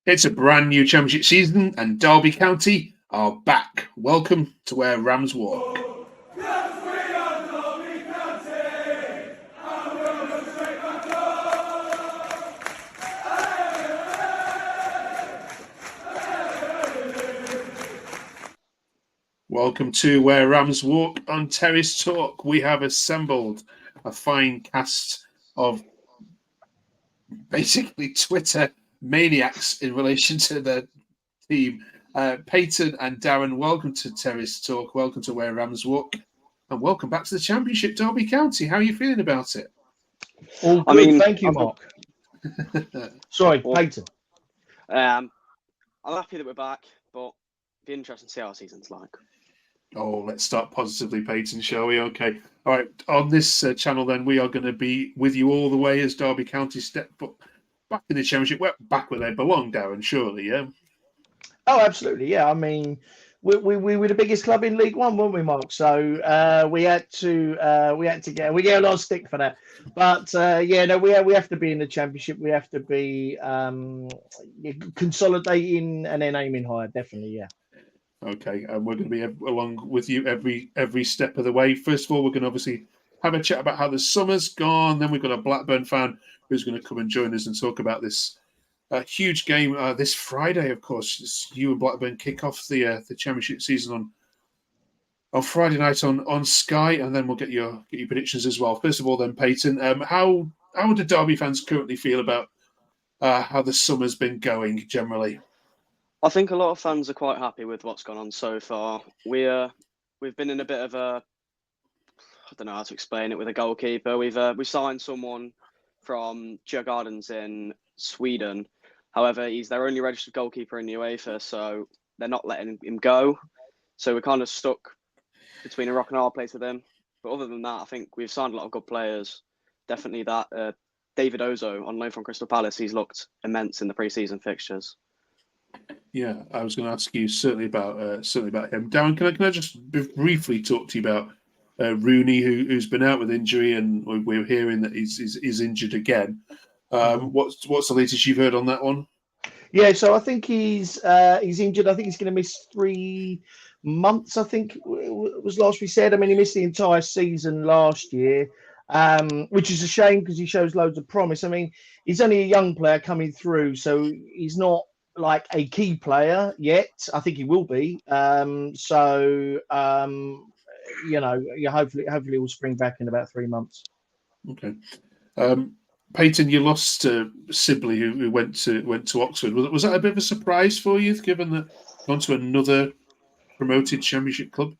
It's a brand new championship season, and Derby County are back. Welcome to Where Rams Walk. Welcome to Where Rams Walk on Terrace Talk. We have assembled a fine cast of basically Twitter maniacs in relation to the team. Peyton and Darren, welcome to Terrace Talk. Welcome to Where Rams Walk. And welcome back to the Championship, Derby County. How are you feeling about it? All good, thank you, Mark. Sorry, Peyton. I'm happy that we're back, but it'll be interesting to see how our season's like. Oh, let's start positively, Peyton, shall we? Okay. All right. On this channel, then, we are going to be with you all the way as Derby County step back in the Championship. We're back where they belong, Darren, surely, yeah? Oh, absolutely, yeah. I mean, we were the biggest club in League One, weren't we, Mark? So we had to get a lot of stick for that. But we have to be in the Championship. We have to be consolidating and then aiming higher. Definitely, yeah. Okay, and we're going to be along with you every step of the way. First of all, we're going to obviously have a chat about how the summer's gone. Then we've got a Blackburn fan who's going to come and join us and talk about this huge game this Friday. Of course, you and Blackburn kick off the Championship season on Friday night on Sky, and then we'll get your predictions as well. First of all, then Peyton, how do Derby fans currently feel about how the summer's been going generally? I think a lot of fans are quite happy with what's gone on so far. We've been in a bit of a, I don't know how to explain it, with a goalkeeper. We've signed someone from Djurgårdens in Sweden. However, he's their only registered goalkeeper in the UEFA, so they're not letting him go. So we're kind of stuck between a rock and a hard place with him. But other than that, I think we've signed a lot of good players. Definitely that David Ozo on loan from Crystal Palace. He's looked immense in the pre-season fixtures. Yeah, I was going to ask you certainly about him. Darren, can I just briefly talk to you about Rooney, who's been out with injury, and we're hearing that he's injured again. What's the latest you've heard on that one? Yeah, so I think he's injured. I think he's going to miss 3 months. I think was last we said. I mean, he missed the entire season last year, which is a shame because he shows loads of promise. I mean, he's only a young player coming through, so he's not like a key player yet. I think he will be. Hopefully he'll spring back in about 3 months. Okay. Peyton, you lost to Sibley, who went to Oxford. Was that a bit of a surprise for you, given that gone to another promoted Championship club?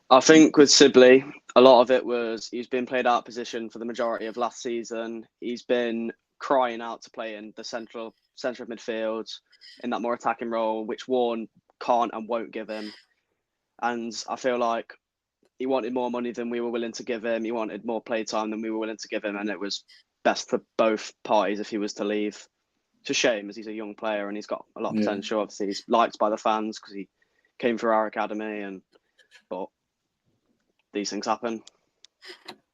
I think with Sibley, a lot of it was he's been played out of position for the majority of last season. He's been crying out to play in the centre of midfield in that more attacking role, which Warren can't and won't give him. And I feel like he wanted more money than we were willing to give him. He wanted more play time than we were willing to give him. And it was best for both parties if he was to leave. It's a shame as he's a young player and he's got a lot of potential. Obviously, he's liked by the fans because he came through our academy. But these things happen.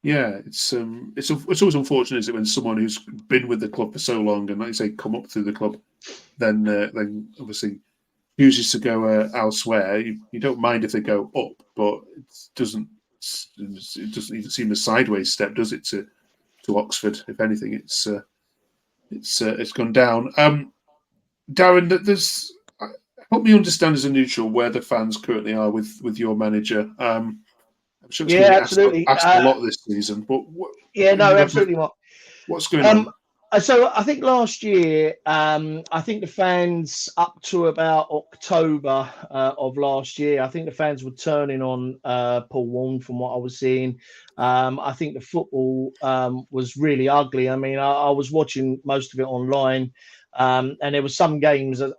Yeah, it's always unfortunate, isn't it, when someone who's been with the club for so long and, like you say, come up through the club, then obviously chooses to go elsewhere. You don't mind if they go up, but it doesn't even seem a sideways step, does it, to Oxford? If anything, it's gone down. Darren, help me understand as a neutral where the fans currently are with your manager. I'm sure it's going to be asked a lot this season, but absolutely not. What's going on? So I think last year, I think the fans up to about October of last year, I think the fans were turning on Paul Warne from what I was seeing. I think the football was really ugly. I mean, I was watching most of it online. And there were some games I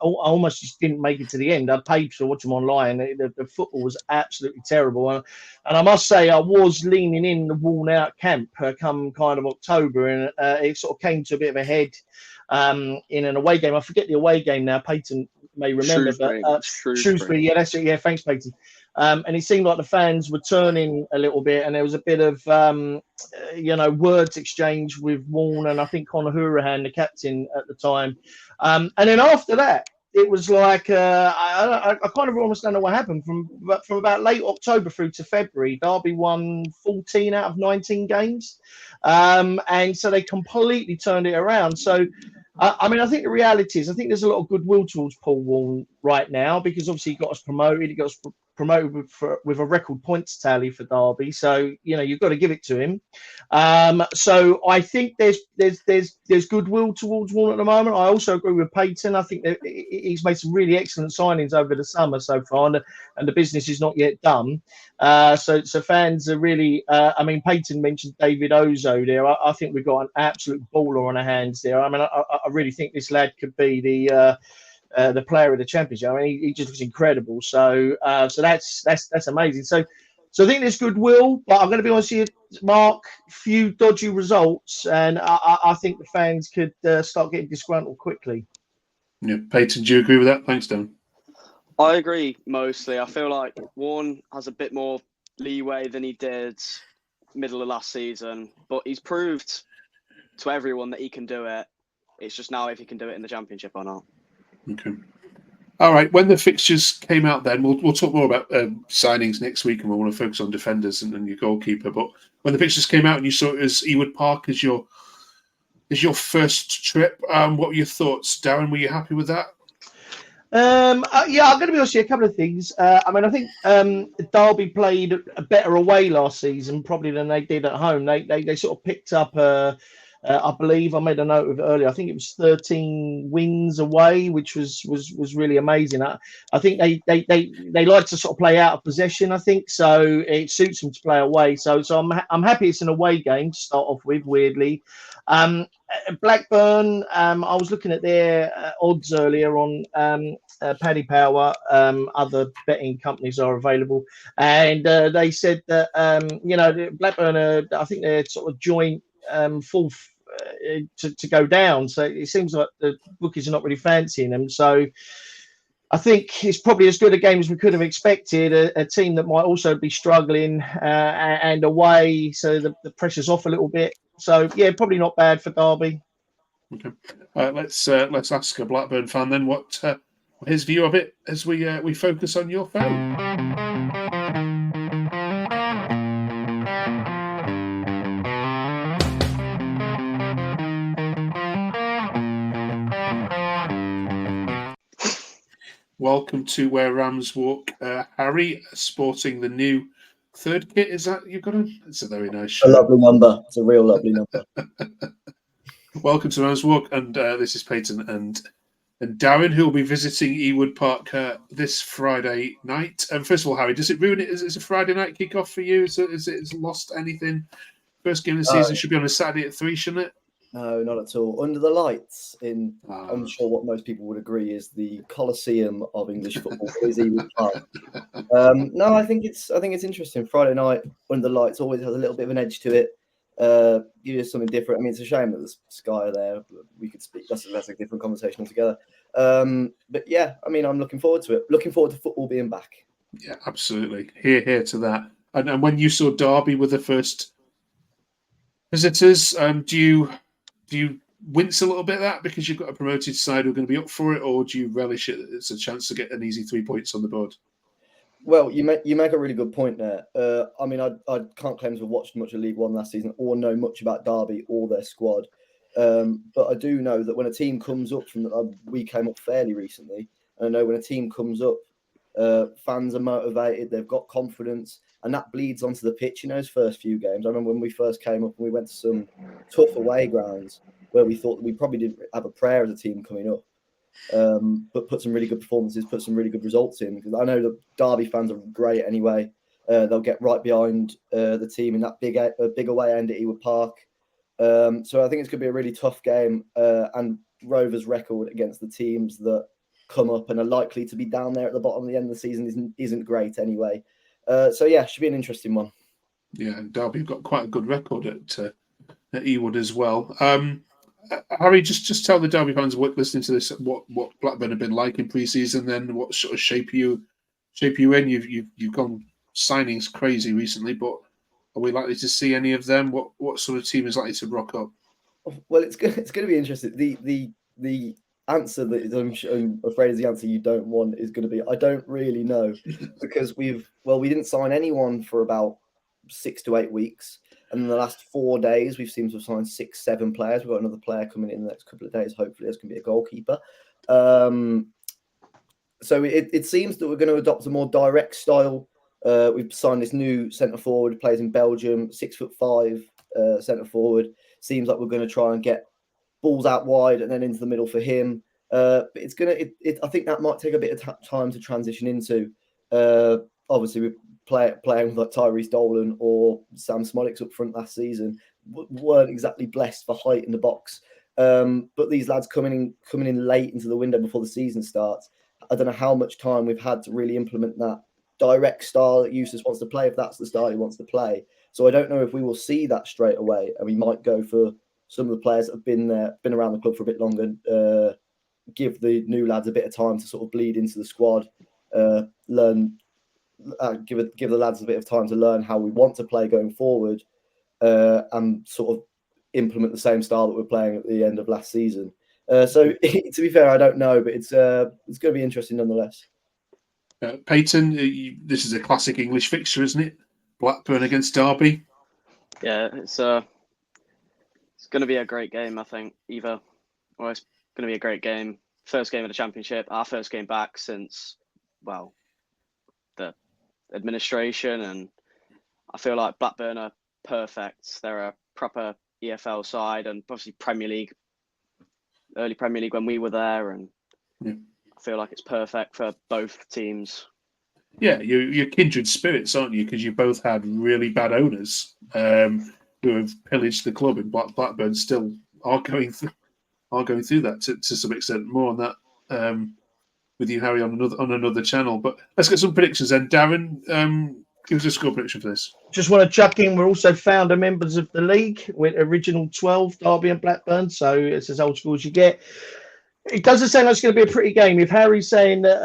almost just didn't make it to the end. I paid to watch them online. The football was absolutely terrible. And I must say, I was leaning in the worn-out camp come kind of October, and it sort of came to a bit of a head in an away game. I forget the away game now. Peyton may remember, Shrewsbury. but Shrewsbury, yeah, that's it. Yeah, thanks, Peyton. And it seemed like the fans were turning a little bit, and there was a bit of, words exchange with Warne and I think Conor Hourihan, the captain at the time. And then after that, it was like I kind of almost don't know what happened from about late October through to February. Derby won 14 out of 19 games, and so they completely turned it around. So. I mean, I think the reality is, I think there's a lot of goodwill towards Paul Warne right now because obviously he got us promoted. He got us promoted with a record points tally for Derby. So you've got to give it to him. So I think there's goodwill towards Warne at the moment. I also agree with Peyton. I think that he's made some really excellent signings over the summer so far, and the business is not yet done. So fans are really. I mean, Peyton mentioned David Ozo there. I think we've got an absolute baller on our hands there. I mean, I really think this lad could be the player of the championship. I mean, he just looks incredible. So that's amazing. So I think there's goodwill, but I'm going to be honest with you, Mark. Few dodgy results, and I think the fans could start getting disgruntled quickly. Yeah, Peyton, do you agree with that? Thanks, Dan. I agree mostly. I feel like Warne has a bit more leeway than he did middle of last season, but he's proved to everyone that he can do it. It's just now if he can do it in the championship or not. Okay. All right. When the fixtures came out, then we'll talk more about signings next week, and we'll want to focus on defenders and your goalkeeper. But when the fixtures came out and you saw it as Ewood Park as your first trip, what were your thoughts, Darren? Were you happy with that? I'm going to be honest with you, a couple of things. I mean, I think Derby played a better away last season probably than they did at home. They sort of picked up, I believe I made a note of it earlier. I think it was 13 wins away, which was really amazing. I think they like to sort of play out of possession. I think so. It suits them to play away. So I'm happy it's an away game to start off with. Weirdly. Blackburn, I was looking at their odds earlier on Paddy Power. Other betting companies are available, and they said that Blackburn, I think they're sort of joint fourth to go down. So it seems like the bookies are not really fancying them. So I think it's probably as good a game as we could have expected. A team that might also be struggling and away, so the pressure's off a little bit. So yeah, probably not bad for Derby. Okay, let's ask a Blackburn fan then what his view of it as we focus on your fan. Welcome to Where Rams Walk, Harry, sporting the new third kit. Is that you've got on? It's a very nice shirt. A lovely number. It's a real lovely number. Welcome to Rams Walk, and this is Peyton and Darren, who will be visiting Ewood Park this Friday night. And first of all, Harry, does it ruin it? Is it a Friday night kickoff for you? Is it lost anything? First game of the season should be on a Saturday at 3, shouldn't it? No, not at all. Under the lights, I'm sure what most people would agree is the Colosseum of English football is Ewood Park. No, I think it's interesting. Friday night under the lights always has a little bit of an edge to it. You something different. I mean, it's a shame that the Sky are there. We could speak. That's a different conversation altogether. But yeah, I mean, I'm looking forward to it. Looking forward to football being back. Yeah, absolutely. Here to that. And when you saw Derby with the first visitors, do you wince a little bit at that because you've got a promoted side who are going to be up for it, or do you relish it that it's a chance to get an easy 3 points on the board? Well, you make a really good point there. I mean, I can't claim to have watched much of League One last season or know much about Derby or their squad. But I do know that when a team comes up we came up fairly recently, and I know when a team comes up, fans are motivated, they've got confidence, and that bleeds onto the pitch in those first few games. I remember when we first came up and we went to some tough away grounds where we thought that we probably didn't have a prayer as a team coming up. But put some really good performances, put some really good results in. Because I know that Derby fans are great anyway. They'll get right behind the team in that big away end at Ewood Park. So I think it's going to be a really tough game. And Rovers' record against the teams that come up and are likely to be down there at the bottom of the end of the season isn't great anyway. So yeah, should be an interesting one. Yeah, and Derby have got quite a good record at Ewood as well. Harry, just tell the Derby fans listening to this what Blackburn have been like in pre-season, then what sort of shape you in. You've gone signings crazy recently, but are we likely to see any of them? What sort of team is likely to rock up? Well, it's going to be interesting. The answer that I'm afraid is the answer you don't want is going to be I don't really know because we didn't sign anyone for about 6 to 8 weeks. And in the last 4 days, we've seemed to have signed 6, 7 players. We've got another player coming in the next couple of days. Hopefully, there's going to be a goalkeeper. So it seems that we're going to adopt a more direct style. We've signed this new centre forward, who plays in Belgium, 6'5" centre forward. Seems like we're going to try and get balls out wide and then into the middle for him. But it's going to. I think that might take a bit of time to transition into. Obviously, we playing with like Tyrese Dolan or Sam Smolix up front last season weren't exactly blessed for height in the box. But these lads coming in late into the window before the season starts. I don't know how much time we've had to really implement that direct style that Eustace wants to play, if that's the style he wants to play. So I don't know if we will see that straight away, and we might go for some of the players that have been around the club for a bit longer, give the new lads a bit of time to sort of bleed into the squad, learn, give the lads a bit of time to learn how we want to play going forward, and sort of implement the same style that we're playing at the end of last season. So to be fair, I don't know, but it's going to be interesting nonetheless. Peyton, this is a classic English fixture, isn't it? Blackburn against Derby. Yeah, it's going to be a great game, I think. It's going to be a great game. First game of the Championship, our first game back since, the administration, and I feel like Blackburn are perfect. They're a proper EFL side, and obviously early Premier League when we were there, and I feel like it's perfect for both teams. Yeah, you're kindred spirits, aren't you? Because you both had really bad owners who have pillaged the club, and Blackburn still are going through that to some extent. More on that with you, Harry, on another channel. But let's get some predictions then. Darren, give us a score prediction for this. Just want to chuck in, we're also founder members of the league with original 12, Derby and Blackburn, so it's as old school as you get. It doesn't sound like it's going to be a pretty game. If Harry's saying that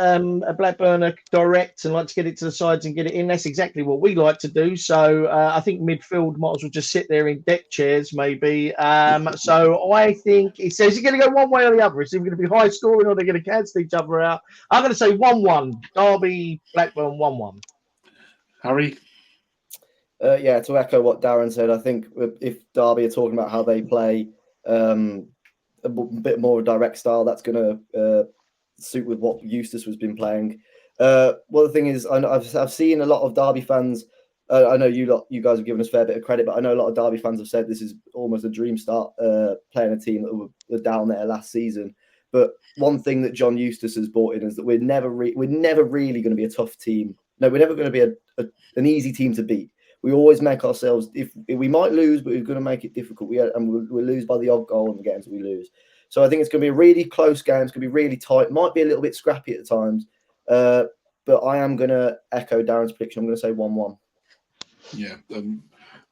a Blackburn are direct and like to get it to the sides and get it in, that's exactly what we like to do. So I think midfield might as well just sit there in deck chairs, maybe. So I think it says it's going to go one way or the other. It's either going to be high scoring or they're going to cancel each other out. I'm going to say 1-1. Derby, Blackburn, 1-1. Harry? Yeah, to echo what Darren said, I think if Derby are talking about how they play a bit more of a direct style, that's going to suit with what Eustace has been playing. Well, the thing is, I've seen a lot of Derby fans. I know you guys have given us a fair bit of credit, but I know a lot of Derby fans have said this is almost a dream start playing a team that were down there last season. But one thing that John Eustace has brought in is that we're never really going to be a tough team. No, we're never going to be an easy team to beat. We always make ourselves, if we might lose, but we're going to make it difficult. We'll lose by the odd goal in the games we lose. So I think it's going to be a really close game. It's going to be really tight. Might be a little bit scrappy at times. But I am going to echo Darren's prediction. I'm going to say 1-1. Yeah,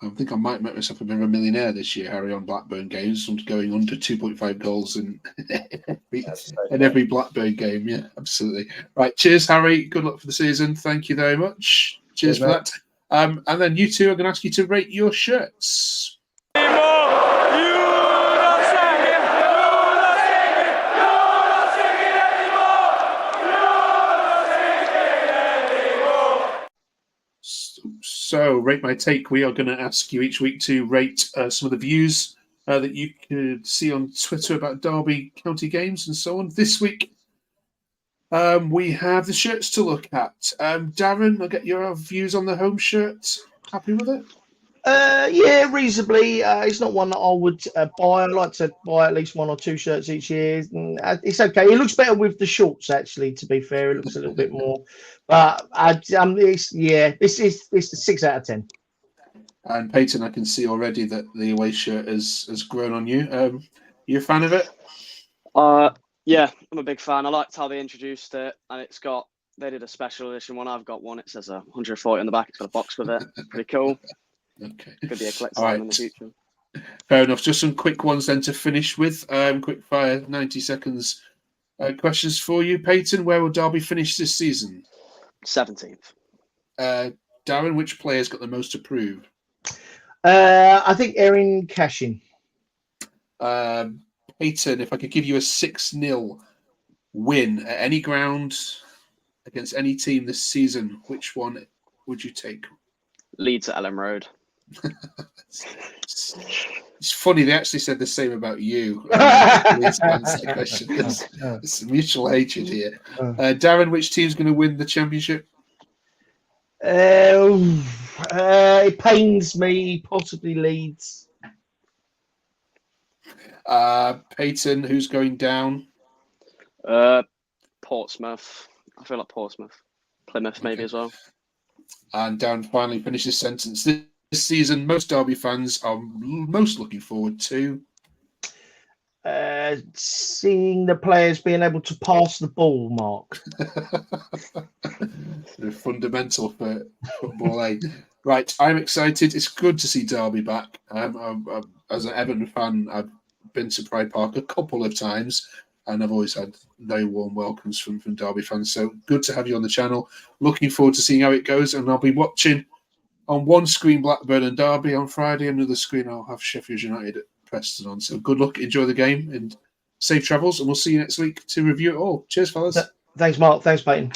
I think I might make myself a bit of a millionaire this year, Harry, on Blackburn games. I'm going under 2.5 goals in every Blackburn game. Yeah, absolutely. Right, cheers, Harry. Good luck for the season. Thank you very much. Cheers for that. And then you two are going to ask you to rate your shirts. So, Rate My Take, we are going to ask you each week to rate some of the views that you could see on Twitter about Derby County games and so on. This week, we have the shirts to look at. Darren, I'll get your views on the home shirt. Happy with it? Yeah, reasonably. It's not one that I would buy. I like to buy at least 1 or 2 shirts each year. It's okay. It looks better with the shorts, actually. To be fair, it looks a little bit more. But it's a 6 out of 10. And Peyton, I can see already that the away shirt has grown on you. You a fan of it? Yeah, I'm a big fan. I liked how they introduced it, and they did a special edition one. I've got one. It says 140 on the back. It's got a box with it. Pretty cool. Okay. Could be a collector's item in the future. Fair enough. Just some quick ones then to finish with. Quick fire, 90 seconds. Questions for you, Peyton. Where will Derby finish this season? 17th. Darren, which player's got the most to prove? I think Erin Cashin. Peyton, if I could give you a 6-0 win at any ground against any team this season, which one would you take? Leeds at Ellen Road. It's funny, they actually said the same about you. It's mutual hatred here. Darren, which team's going to win the championship? It pains me, possibly Leeds. Peyton, who's going down? Portsmouth. I feel like Portsmouth. Plymouth maybe as well. And Darren finally finished his sentence. This season, most Derby fans are most looking forward to seeing the players being able to pass the ball, Mark. They're fundamental for football, eh? Right, I'm excited. It's good to see Derby back. As an Everton fan, I've been to Pride Park a couple of times, and I've always had very warm welcomes from Derby fans. So good to have you on the channel. Looking forward to seeing how it goes, and I'll be watching on one screen Blackburn and Derby on Friday. Another screen I'll have Sheffield United at Preston on. So good luck, enjoy the game, and safe travels, and we'll see you next week to review it all. Cheers, fellas. Thanks, Mark. Thanks, Peyton.